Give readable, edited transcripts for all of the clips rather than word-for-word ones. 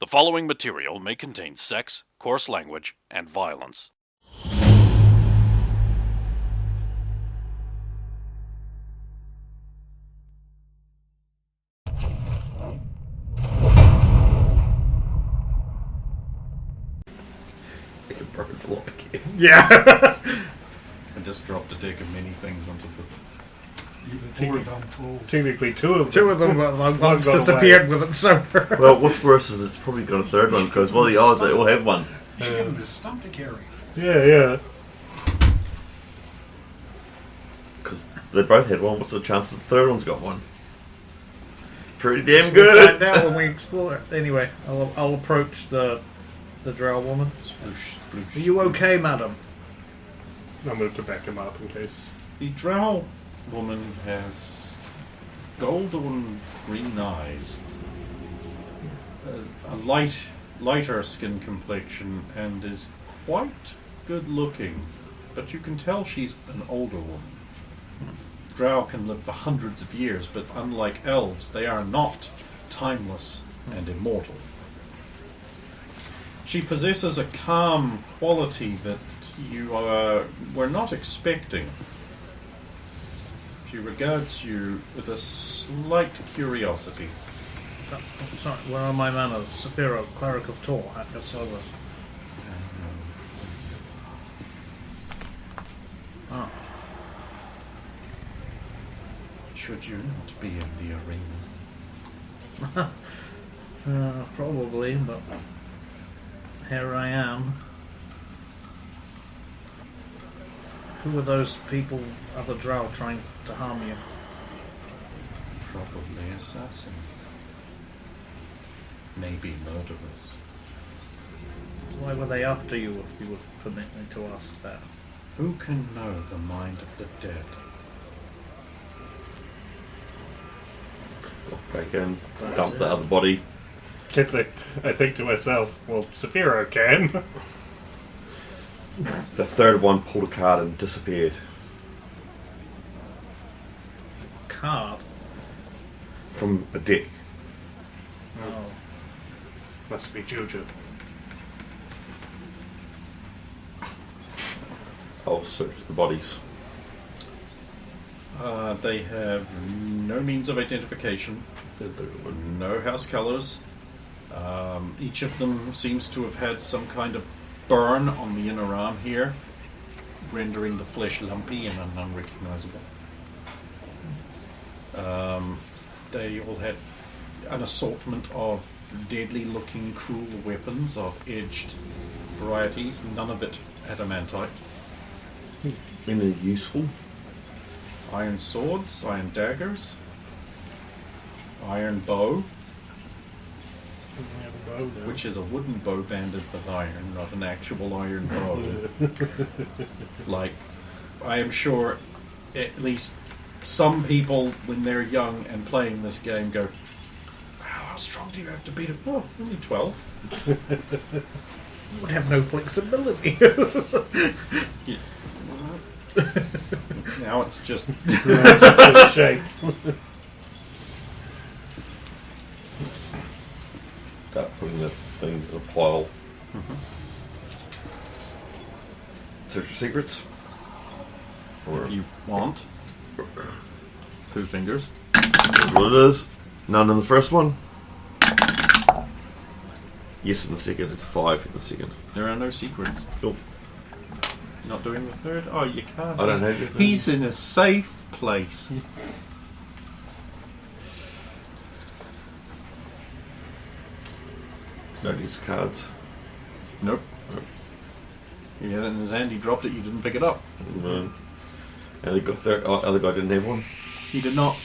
The following material may contain sex, coarse language, and violence. Like a bird flock. Yeah. I just dropped a deck of many things onto the... Technically, two of them. Two of them, but one's got disappeared with it somewhere. Well, what's worse is it's probably got a third one because what are the odds they all have one? You should give him the stump to carry. Yeah. Because they both had one. What's the chance that the third one's got one? Pretty damn We'll good. find out when we explore it. Anyway, I'll approach the drow woman. Sploosh, sploosh. Are you okay, madam? I'll move to back him up in case. The drow woman has golden green eyes, a lighter skin complexion, and is quite good looking. But you can tell she's an older woman. Drow can live for hundreds of years, but unlike elves, they are not timeless and immortal. She possesses a calm quality that you were not expecting. She regards you with a slight curiosity. Sorry, where are my manners? Saphira, cleric of Tor, at your service. Oh. Should you not be in the arena? Probably, but here I am. Who are those people, other drow, trying to harm you? Probably assassins. Maybe murderers. Why were they after you, if you would permit me to ask that? Who can know the mind of the dead? Back in, dump the other body. I think to myself, well, Saphira can. The third one pulled a card and disappeared. Card? From a deck. Oh. Must be Juju. I'll search the bodies. They have no means of identification, The third one. no house colours. Each of them seems to have had some kind of burn on the inner arm here, rendering the flesh lumpy and unrecognisable. They all had an assortment of deadly-looking, cruel weapons of edged varieties, none of it adamantite. Any useful? Iron swords, iron daggers, iron bow, which is a wooden bow banded with iron, not an actual iron bow. Like, I am sure at least some people, when they're young and playing this game, go, how strong do you have to beat it? Oh, only 12. You would have no flexibility. Yeah. Now it's just... It's just this shape. Start putting the things in a pile. Search for secrets? Or If you want. 2 fingers. that's what it is. None in the first one. Yes in the second. It's a 5 in the second. There are no secrets. Cool. Not doing the third? Oh, you can't. I don't have anything. He's in a safe place. Don't use the cards. Nope. He had it in his hand, he dropped it, you didn't pick it up. And they got third. Oh, other guy didn't have one. He did not.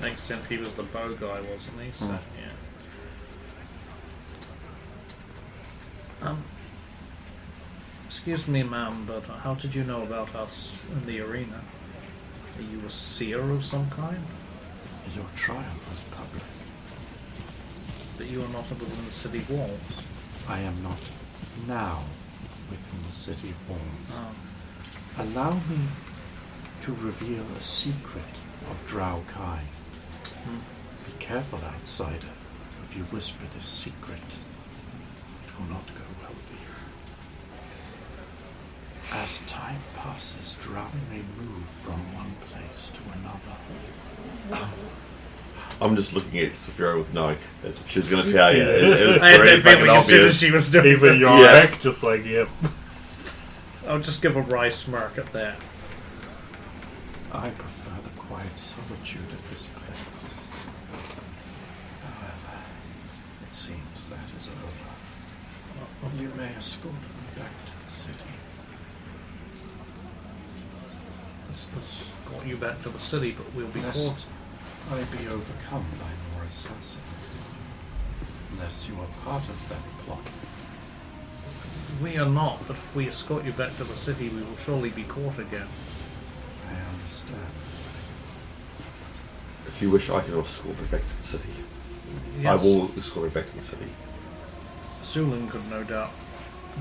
Makes sense, he was the bow guy, wasn't he? So, yeah. Excuse me, ma'am, but how did you know about us in the arena? Are you a seer of some kind? Your trial was public. But you are not within the city walls. I am not now within the city walls. Oh. Allow me to reveal a secret of Drow kind. careful, outsider. If you whisper this secret, it will not go well for you. As time passes, drow may move from one place to another. I'm just looking at Saphira with knowing that's what she was going to tell you. It was I had very that fucking feeling as soon as obvious. she was doing Even this. Yor-Karroc, just like, yep. I'll just give a wry smirk at that. I prefer the quiet solitude of this place. However, it seems that is over. You may escort me back to the city. Let's got you back to the city, but we'll be caught. Lest I be overcome by more assassins. Unless you are part of that plot. We are not, but if we escort you back to the city, we will surely be caught again. I understand. If you wish, I can escort her back to the city. Yes, I will escort her back to the city. Sulin could no doubt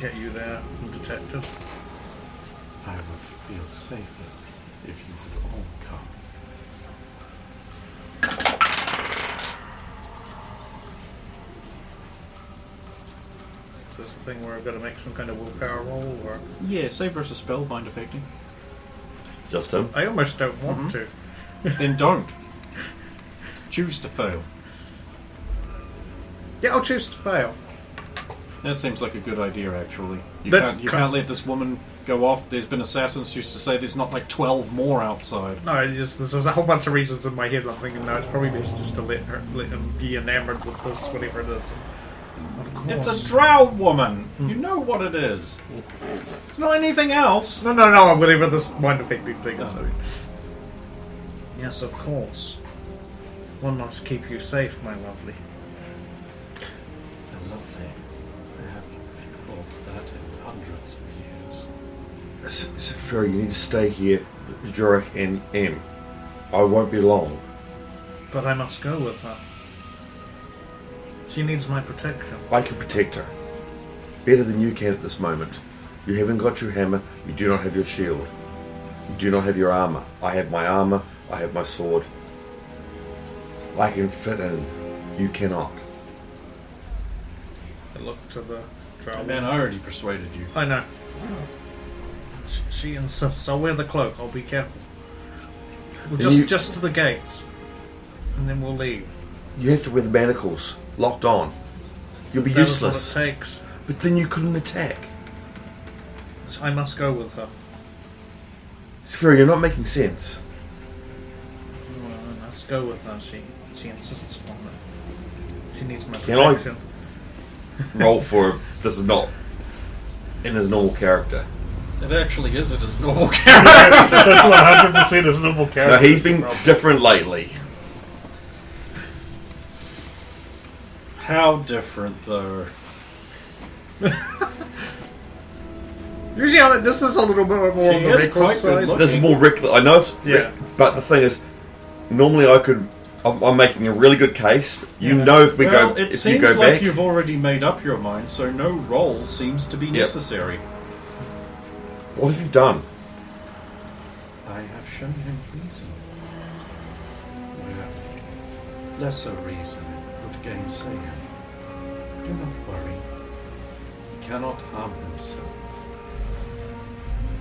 get you there undetected. I would feel safer if you would all come. Is this the thing where I've got to make some kind of willpower roll, or Yeah, save versus spellbind affecting. Just him. I almost don't want to. Then don't. Choose to fail. Yeah, I'll choose to fail. That seems like a good idea, actually. You That's can't let this woman go off. There's been assassins who used to say there's not like 12 more outside. No, there's a whole bunch of reasons in my head. I'm thinking, no, it's probably best just to let him be enamored with this, whatever it is. Of course. It's a drow woman. You know what it is. It's not anything else. No, whatever this mind affecting thing is. Yes, of course. One must keep you safe, my lovely. Lovely. I haven't been called that in hundreds of years. Saphira, you need to stay here with Jor-Karroc and M. I won't be long. But I must go with her. She needs my protection. I can protect her. Better than you can at this moment. You haven't got your hammer, you do not have your shield. You do not have your armor. I have my armor, I have my sword. I can fit in. You cannot. I look to the drow. Man, I already persuaded you. I know. She insists. I'll wear the cloak. I'll be careful. We'll Then just to the gates, and then we'll leave. You have to wear the manacles. Locked on. You'll be That is useless. what it takes. But then you couldn't attack. I must go with her. Saphira, you're not making sense. Well, I must go with her. She insists on it. She needs my Can I- protection. Roll for this is not in his normal character. It actually isn't his normal That's 100% his normal character. No, he's been different lately. How different, though. Usually, this is a little bit more She on the is reckless quite side. good looking. This is more reckless. I know it's Yeah. but the thing is, normally I'm making a really good case. You know if we Well, go, it if you seems go like back, you've already made up your mind, so no roll seems to be necessary. what have you done? I have shown him reason. Where lesser reason would gainsay him. Do not worry. He cannot harm himself.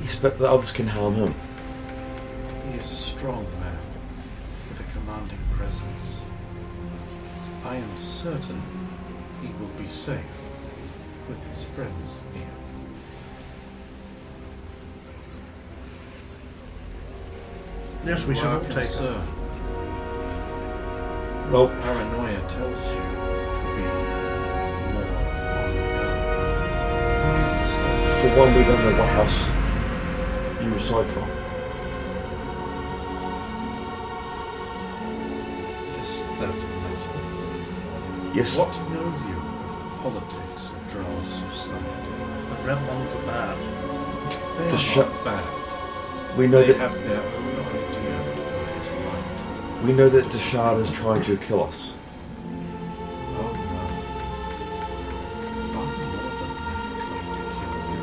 Yes, but the others can harm him. He is a strong man with a commanding presence. I am certain he will be safe with his friends near. Yes, we should all take her. concern. Well, Paranoia tells you to be more on guard. I understand. for one, we don't know what house you reside from. Does that matter? Yes, What know you of the politics of Drow's society? The red ones are bad. They The are sh- not bad. we know They that have their own idea of what is right. we know that the Shard is trying to kill us. Oh no. Far more than that trying to kill you.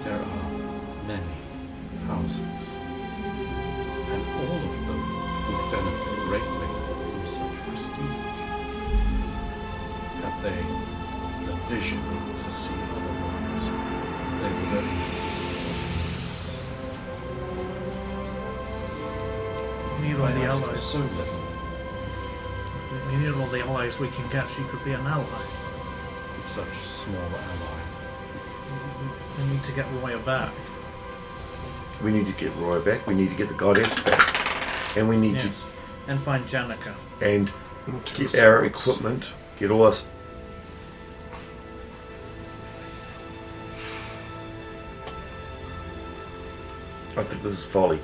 There are many houses, and all of they the vision to see otherwise, they would have. We need all the asked for allies. so little. We need all the allies we can get. She could be an ally. Such a small ally. We need to get Roya back. We need to get Roy back. We need to get the goddess back, and we need Yes. And find Janica. to get our equipment. Get all us. I think this is folly.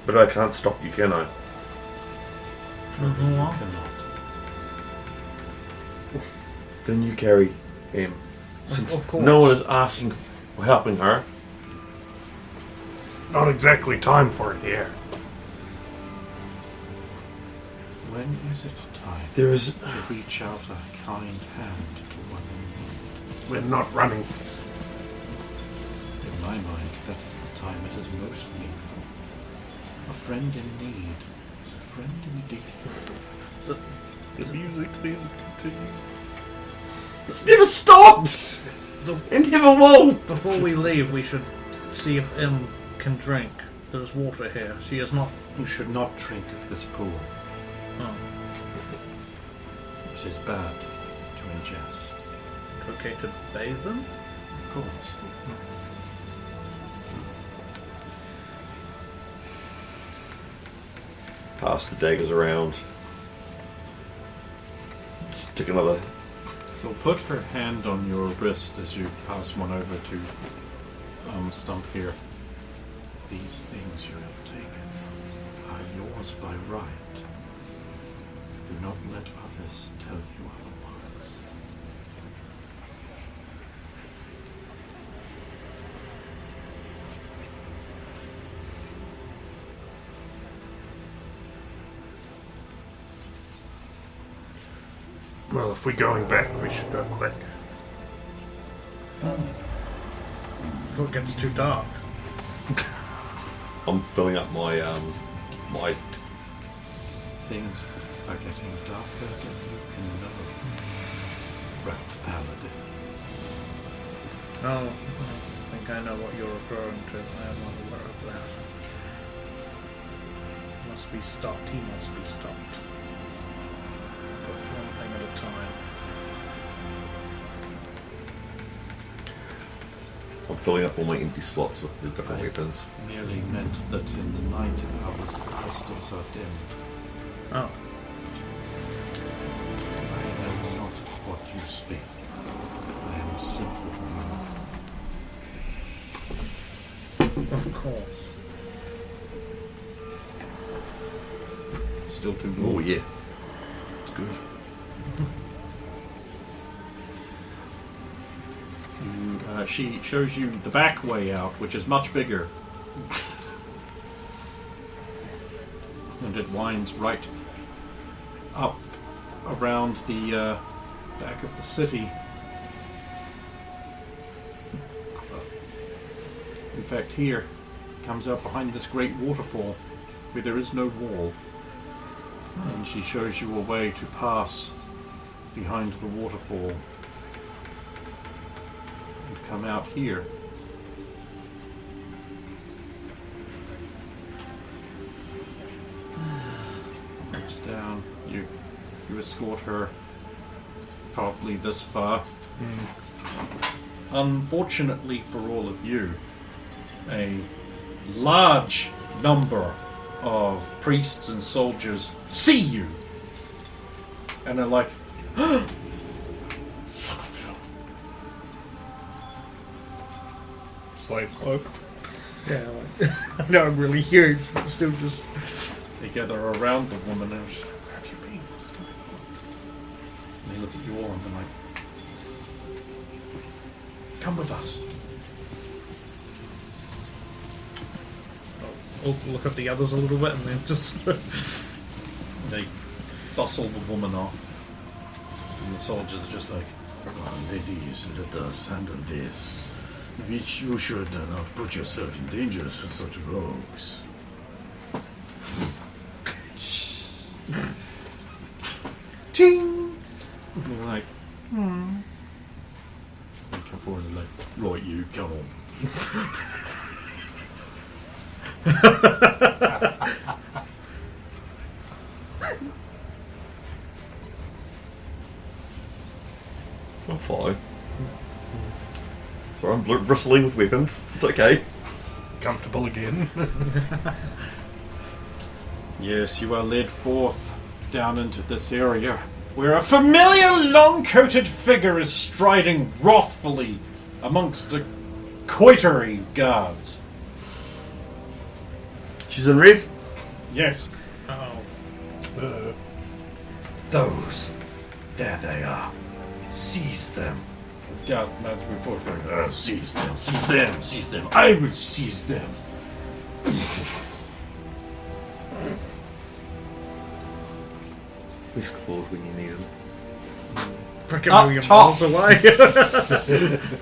But I can't stop you, can I? Trevor, you cannot. Then you carry him. Since Of course. no one is asking or helping her. Not exactly time for it here. When is it time There is. to reach out a kind hand to one in need? We're not running for this. In my mind, that is the time it is most needful. A friend in need is a friend indeed. The music season continues. It's never stopped! It never will! Before we leave, we should see if M can drink. There's water here. She is not. You should not drink of this pool. Oh, It is bad to ingest. okay to bathe them? Of course. Pass the daggers around. Stick another. You'll put her hand on your wrist as you pass one over to Stump here. These things you have taken are yours by right. Do not let others tell you otherwise. Well, if we're going back, we should go quick. Before it gets too dark. I'm filling up my my. Things are getting darker than you can know. Rat Paladin. Oh, I think I know what you're referring to. I am not aware of that. Must be stopped. He must be stopped. But one thing at a time. I'm filling up all my empty slots with the different weapons. Merely meant that in the night hours the crystals are dimmed. Oh, I know not what you speak. I am simply of course. still too Oh low. yeah, it's good. She shows you the back way out, which is much bigger. And it winds right up around the back of the city. In fact, here comes up behind this great waterfall where there is no wall. And she shows you a way to pass behind the waterfall and come out here. Looks down. You escort her probably this far. Unfortunately for all of you, a large number of priests and soldiers see you and are like, Slave cloak. Yeah, like, I know I'm really huge, but still just. they gather around the woman and she's like, where have you been? What's going on? And they look at you all and they're like, come with us. I'll look at the others a little bit and then just. They bustle the woman off. And the soldiers are just like, Ladies, let us handle this. Which you should not put yourself in danger for such rogues. Ting! And you're like, They come forward and like, right, you come on. I'm fine. So I'm bristling with weapons. It's okay. Comfortable again. Yes, you are led forth down into this area, where a familiar long-coated figure is striding wrathfully amongst a coterie of guards. She's in red. Yes. Oh. Those. There they are. Seize them. Guard mounts before going, Seize them. Seize them. Seize them. I will seize them. Where's Claude when you need him? Freaking Up million top. miles away.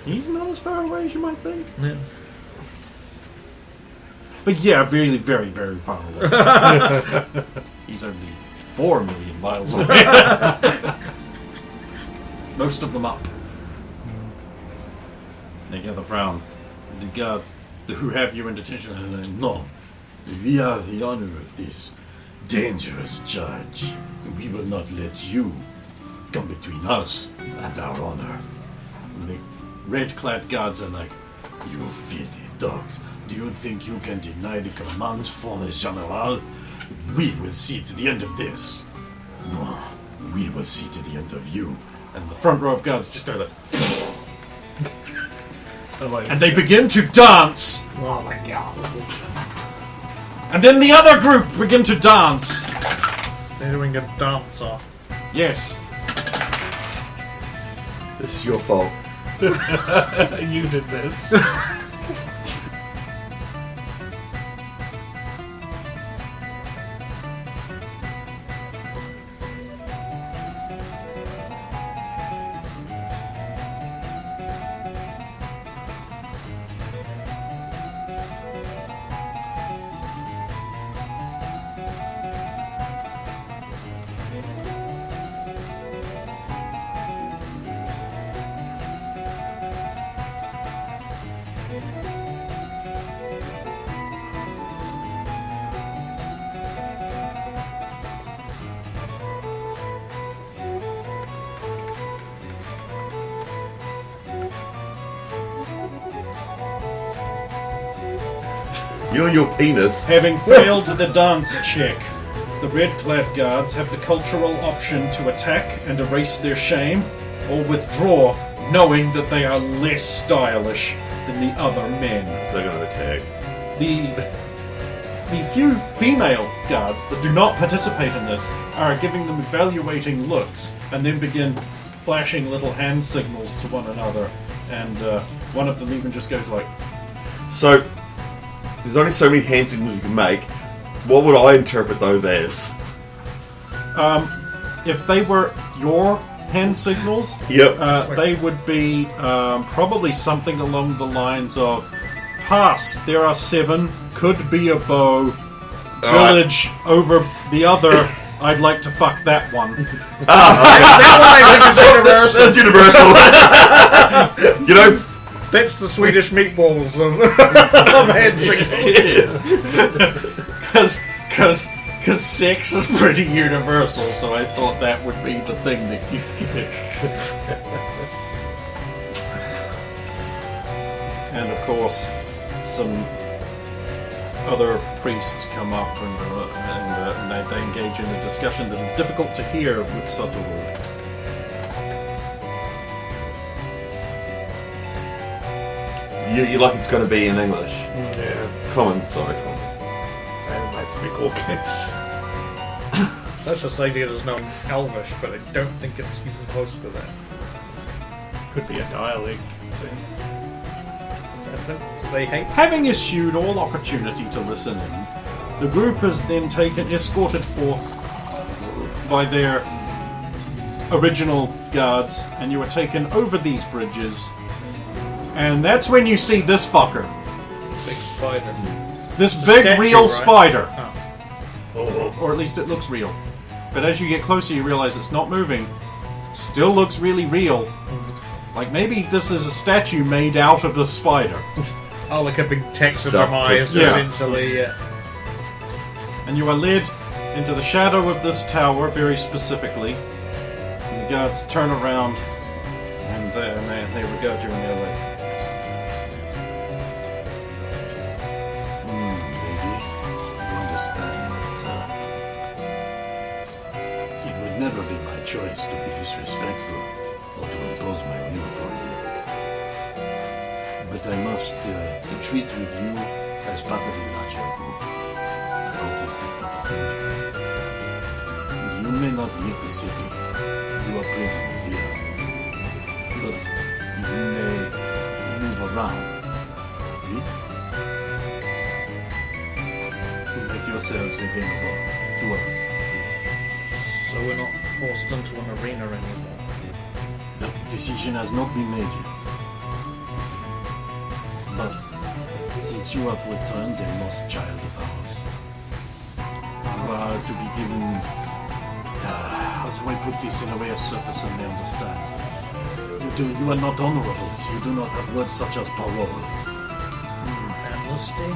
he's not as far away as you might think. Yeah. But yeah, really, very, very far away. He's only 4 million miles away. Most of them up. They gather round. The guard who have you in detention are like, No. We have the honor of this dangerous charge. We will not let you come between us and our honor. and the red-clad guards are like, You filthy dogs. Do you think you can deny the commands from the General? We will see to the end of this. No, we will see to the end of you. and the front row of guards just go like, Like, and they begin to dance. Oh my god. And then the other group begin to dance. They're doing a dance off. Yes. This is your fault. you did this. You and your penis. Having failed the dance check, the red-clad guards have the cultural option to attack and erase their shame, or withdraw, knowing that they are less stylish than the other men. They're going to attack. The few female guards that do not participate in this are giving them evaluating looks, and then begin flashing little hand signals to one another, and one of them even just goes like, So, there's only so many hand signals you can make. What would I interpret those as? if they were your hand signals, Yep. they would be probably something along the lines of pass, there are 7, could be a bow, village over the other, I'd like to fuck that one. That's universal. You know, That's the Swedish meatballs of, of hand signals. it is. Because sex is pretty universal, so I thought that would be the thing that you And of course, some other priests come up and they engage in a discussion that is difficult to hear with subtle. You like it's going to be in English. Yeah. Common, sorry, common. I might speak Orcish. Let's just say there's no Elvish, but I don't think it's even close to that. Could be a dialect thing. So they hate. Having eschewed all opportunity to listen in, the group is then escorted forth by their original guards, and you are taken over these bridges. And that's when you see this fucker. Big spider. This It's a big, statue, real right? spider. Oh. Or at least it looks real. but as you get closer, you realize it's not moving. Still looks really real. Like maybe this is a statue made out of the spider. Oh, like a big Stuffed taxidermized, it, yeah. essentially. Yeah. And you are led into the shadow of this tower, very specifically. And the guards turn around, and they regard you and they're like, Lady, you understand that it would never be my choice to be disrespectful or to impose my will upon you. But I must treat with you as part of a larger group. I hope this does not offend you. You may not leave the city. You are prisoners here. But you may move around. Hmm? To make yourselves available to us. So we're not forced into an arena anymore. The decision has not been made yet. But since you have returned a lost child of ours, you are to be given, how do I put this in a way a surfacer may understand? You are not honorables. You do not have words such as parole. Amnesty?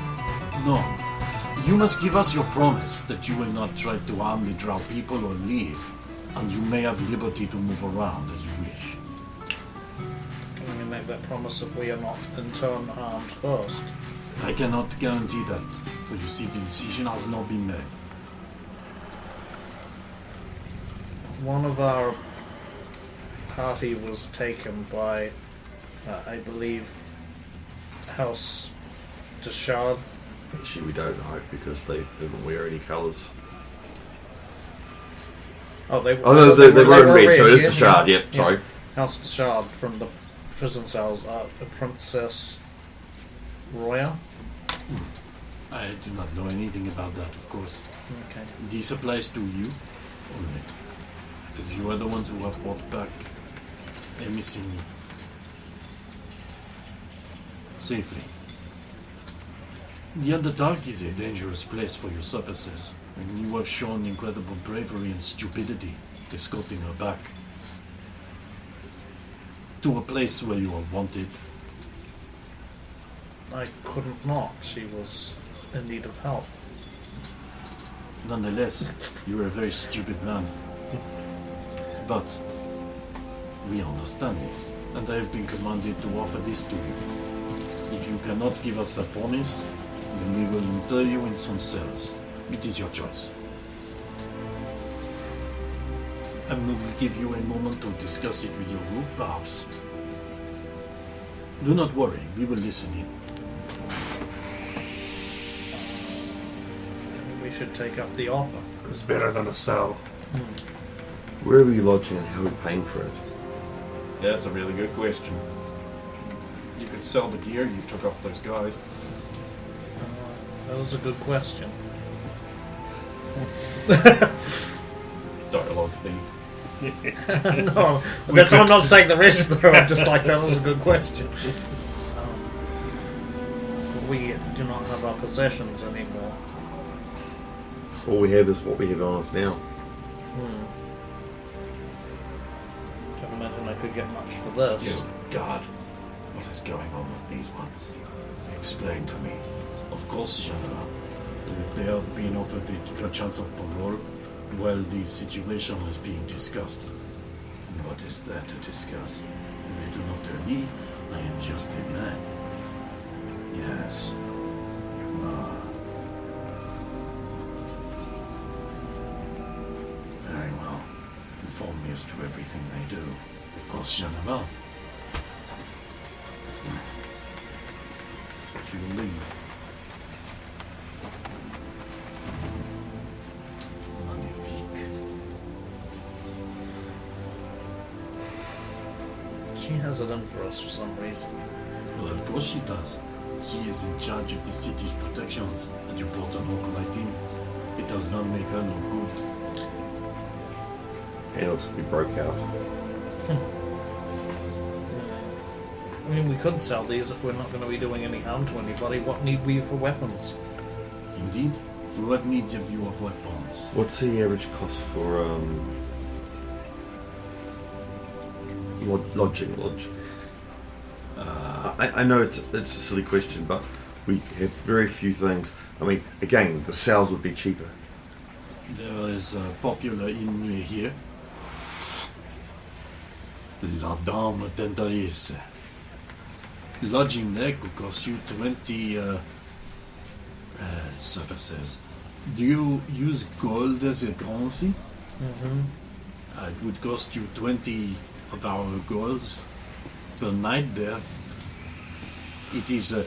No. You must give us your promise that you will not try to harm the drow people or leave, and you may have liberty to move around as you wish. Can we make that promise if we are not in turn harmed first? I cannot guarantee that, for you see the decision has not been made. One of our party was taken by, I believe, House Deshard. Actually, we don't know because they didn't wear any colours. Oh, they Oh no, they were in red, so it is the shard. Yep, yeah. sorry. House Deshard from the prison cells. The Princess Roya. I do not know anything about that, of course. Okay. This applies to you only. Because you are the ones who have brought back a missing safely. The Underdark is a dangerous place for your surfaces, and you have shown incredible bravery and stupidity escorting her back to a place where you are wanted. I couldn't not. She was in need of help. Nonetheless, you are a very stupid man. But we understand this, and I have been commanded to offer this to you. If you cannot give us that promise, then we will inter you in some cells. It is your choice. And we will give you a moment to discuss it with your group, perhaps. Do not worry, we will listen in. We should take up the offer. It's better than a cell. Where are we lodging and how are we paying for it? yeah, that's a really good question. You could sell the gear you took off those guys. That was a good question. Dialogue thief. No, that's why I'm not saying the rest though. I'm just like, that was a good question. We do not have our possessions anymore. All we have is what we have on us now. Can't imagine I could get much for this. Oh God, what is going on with these ones? Explain to me. Of course, General. If they are being offered the chance of parole, while the situation is being discussed. What is there to discuss? They do not tell me. I am just a man. Yes, you are. Very well. Inform me as to everything they do. Of course, General. You will leave. Magnifique. She has it in for us for some reason. Well, of course she does. She is in charge of the city's protections, and you brought an Orcolite in. It does not make her look good. And also we broke out. I mean, we could sell these if we're not going to be doing any harm to anybody. What need we for weapons? Indeed, What need of your weapons? What's the average cost for lodging? I know it's a silly question, but we have very few things. I mean, again, the sales would be cheaper. There is a popular inn here. La Dame Tentatrice. Lodging there could cost you 20 services. Do you use gold as a currency? It would cost you 20 of our golds per night there. It is a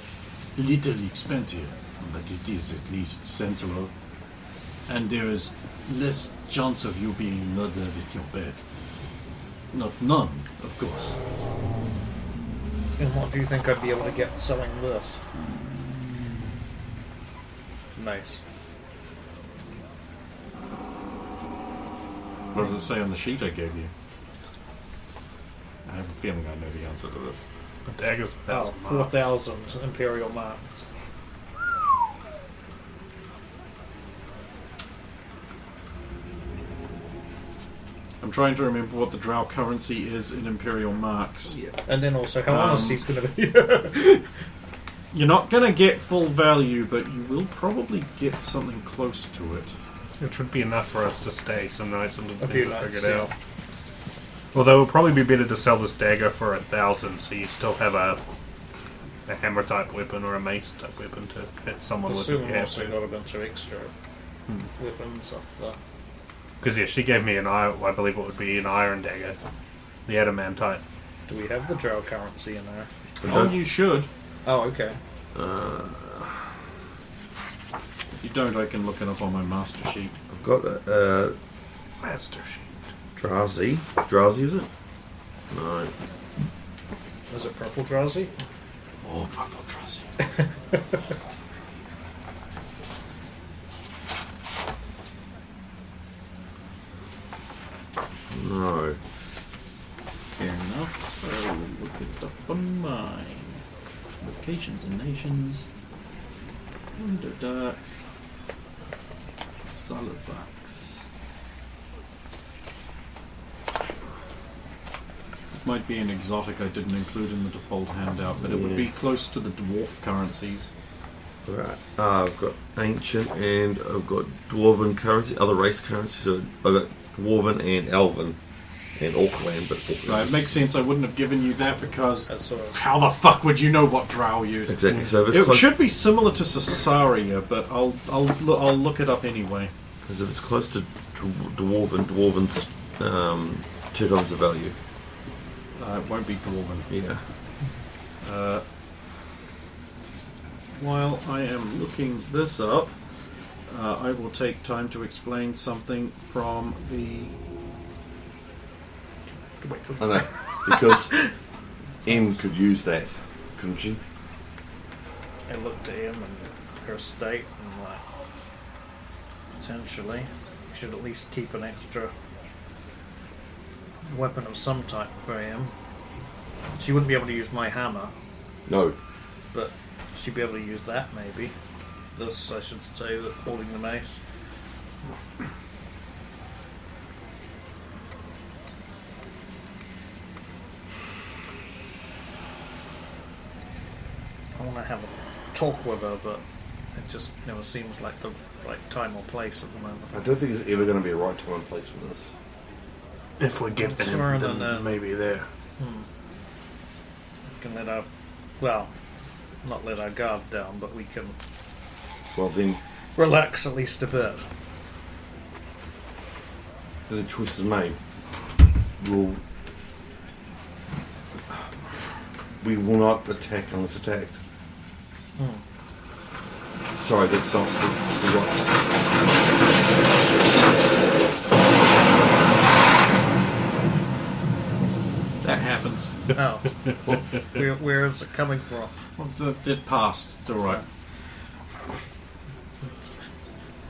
little expensive, but it is at least central. And there is less chance of you being murdered at your bed. Not none, of course. And what do you think I'd be able to get selling this? Nice. What does it say on the sheet I gave you? I have a feeling I know the answer to this. A dagger's 1,000 marks. 4,000 Imperial marks. I'm trying to remember what the drow currency is in Imperial marks. And then also how honest he's going to be. You're not going to get full value, but you will probably get something close to it. It should be enough for us to stay some nights until A few things are nights, figured yeah. out. Although it would probably be better to sell this dagger for 1,000, so you still have a hammer type weapon or a mace type weapon to hit someone with. Assume Yeah, also got a bunch of extra weapons off the... because she gave me I believe it would be an iron dagger, the adamantite. Do we have the drow currency in there? Oh, you should. Oh, okay. If you don't, I can look it up on my master sheet. I've got a Master sheet. drowsy. Drowsy, is it? No. Is it purple drowsy? Oh, purple dressy. No. Fair enough. I'll look it up on mine. Locations and nations. Underdark. Salazax. It might be an exotic I didn't include in the default handout, but it would be close to the dwarf currencies. Right. I've got ancient and I've got dwarven currency, other race currency. So I've got dwarven and elven and Orcland, but Orcland Right, it makes sense. I wouldn't have given you that because That's sort of... how the fuck would you know what drow used? exactly. So if it's It close, should be similar to Cesaria, but I'll look it up anyway. because if it's close to dwarven's 2 times the value. It won't be dwarven. Yeah. While I am looking this up, I will take time to explain something from the... I know, because M could use that, couldn't she? I looked at him and her state and like... Potentially, you should at least keep an extra weapon of some type for him. She wouldn't be able to use my hammer, No. but she'd be able to use that maybe. This, I should say, that holding the mace. I want to have a talk with her, but it just never seems like the right time or place at the moment. I don't think there's ever going to be a right time and place for this. If we get in, Sooner then than, maybe there. We can let our, well, not let our guard down, but we can Well, then relax at least a bit. the choice is made. We will not attack unless attacked. Sorry, that's not the That happens. Oh, where is it coming from? It passed. It's alright.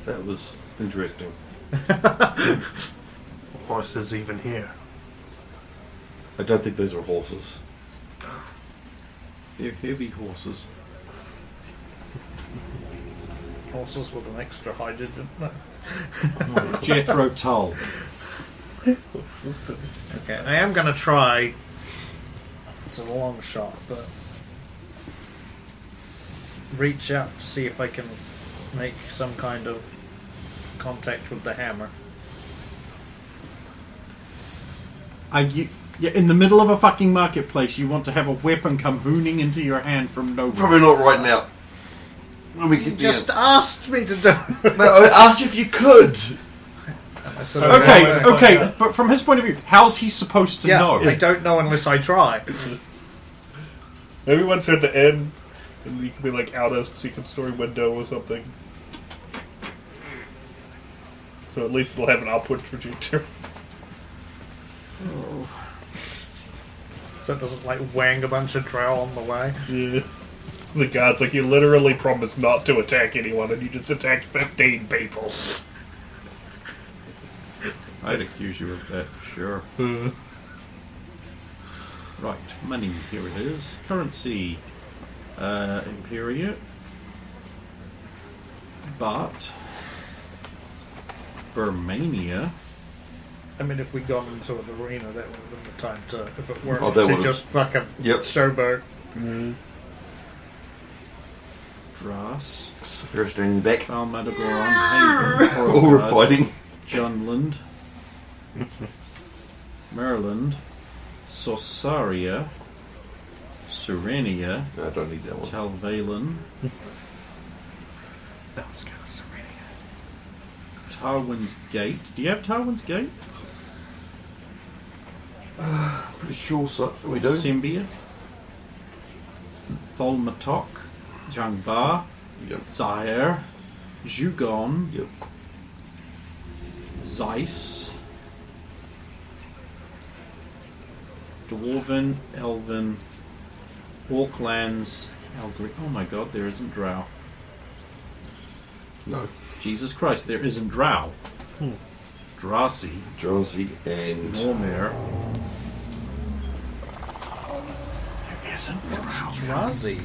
That was interesting. Horses even here. I don't think those are horses. They're heavy horses. horses with an extra hydrogen. No. Jethro Tull. Okay, I am going to try. It's a long shot, but reach out to see if I can make some kind of contact with the hammer. Yeah, in the middle of a fucking marketplace, you want to have a weapon come hooning into your hand from nowhere. Probably not right now. When we You get just asked me to do it. No, I asked you if you could. Okay, but from his point of view, how's he supposed to know? I don't know unless I try. Maybe once you're at the end, and you can be like out a secret story window or something. So at least they'll have an upward trajectory. So it doesn't like wang a bunch of drow on the way. Yeah. The guard's like, you literally promised not to attack anyone, and you just attacked 15 people. I'd accuse you of that for sure. Right, money, here it is. Currency, Imperia. But Burmania. I mean, if we'd gone into an arena, that would have been the time to, if it weren't Oh, that to would've- just fucking Yep. showboat. Dras. Saphira standing back. Almadagoron, Haven, All we're fighting. Junland, Maryland, Sosaria, Serenia, No, I don't need that one. Talvalen, That was kind of serene. Tarwin's Gate. Do you have Tarwin's Gate? Pretty sure so. We do. Symbia, Tholmatok, Jangbar, Yep. Zaire, Jugon, Yep. Zeiss, Dwarven, Elven, Orklands, Algri. Oh my god, there isn't Drow. No. Jesus Christ, there isn't Drow. Drasi, Jonesy and Normer. There isn't Drow. Drazi.